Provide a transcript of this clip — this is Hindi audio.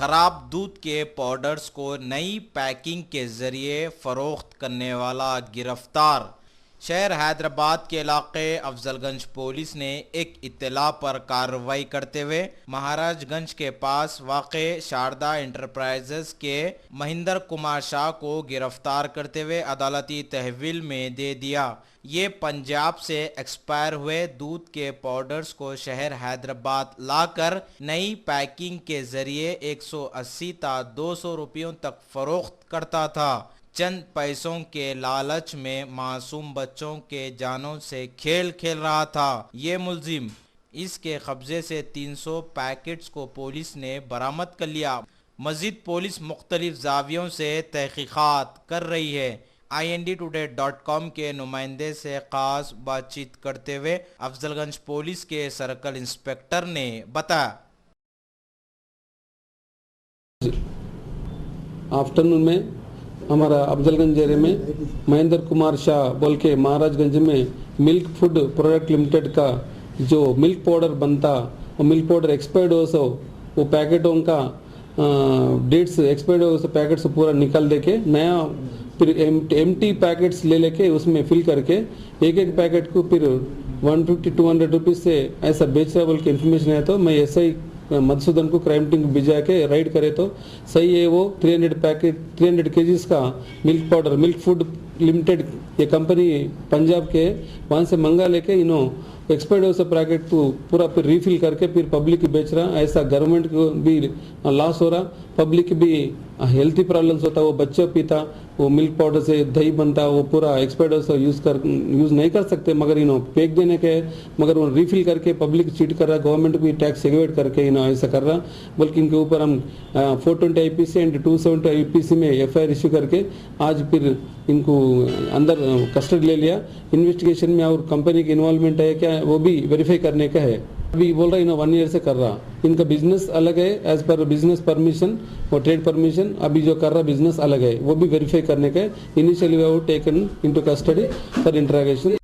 खराब दूध के पाउडर्स को नई पैकिंग के जरिए फरोख्त करने वाला गिरफ्तार। शहर हैदराबाद के इलाके अफजलगंज पुलिस ने एक इत्तला पर कार्रवाई करते हुए महाराजगंज के पास वाक़े शारदा इंटरप्राइजेस के महेंद्र कुमार शाह को गिरफ्तार करते हुए अदालती तहवील में दे दिया। ये पंजाब से एक्सपायर हुए दूध के पाउडर्स को शहर हैदराबाद लाकर नई पैकिंग के जरिए 180 ता 200 रुपयों तक फरोख्त करता था। चंद पैसों के लालच में मासूम बच्चों के जानों से खेल खेल रहा था ये मुलजिम। इसके कब्जे से 300 पैकेट्स को पुलिस ने बरामद कर लिया। मजीद पुलिस मुख्तलिफ जावियों से तहकीकात कर रही है। INDtoday.com के नुमाइंदे से खास बातचीत करते हुए अफजलगंज पुलिस के सर्कल इंस्पेक्टर ने बताया, आफ्टरनून में हमारा अफजलगंज एरिया में महेंद्र कुमार शाह बोल के महाराजगंज में मिल्क फूड प्रोडक्ट लिमिटेड का जो मिल्क पाउडर बनता और मिल्क पाउडर एक्सपायर्ड हो सो वो पैकेटों का डेट्स एक्सपायर्ड हो सो पैकेट्स पूरा निकाल दे के नया फिर एम्प्टी पैकेट्स ले लेके उसमें फिल करके एक एक पैकेट को फिर 150-200 रुपीज़ से ऐसा बेच रहा बोल के इन्फॉर्मेशन है। तो मैं ऐसे मधुसूदन को क्राइम टीम भिजा के राइड करे तो सही है। वो 300 केजीज का milk powder milk food limited ये कंपनी पंजाब के वहाँ से मंगा लेके एक्सपायर्ड हो पैकेट को पूरा फिर रिफिल करके फिर पब्लिक की बेच रहा। ऐसा गवर्नमेंट को भी लॉस हो रहा, पब्लिक भी हेल्थी प्रॉब्लम्स होता। वो बच्चे पीता वो मिल्क पाउडर से दही बनता, वो पूरा एक्सपायर्ड हो यूज नहीं कर सकते, मगर फेंक देने के मगर वो रिफिल करके पब्लिक चीट कर रहा। गवर्नमेंट भी टैक्स एग्वेट करके ऐसा कर रहा। बल्कि इनके ऊपर हम 420 IPC एंड 270 IPC में FIR इश्यू करके आज फिर इनको अंदर कस्टडी ले लिया। इन्वेस्टिगेशन में और कंपनी की इन्वॉल्वमेंट है क्या वो भी वेरीफाई करने का है। अभी बोल रहा 1 ईयर से कर रहा। इनका बिजनेस अलग है एज पर बिजनेस परमिशन और ट्रेड परमिशन। अभी जो कर रहा बिजनेस अलग है, वो भी वेरीफाई करने का है। Initially we have taken into custody for interrogation.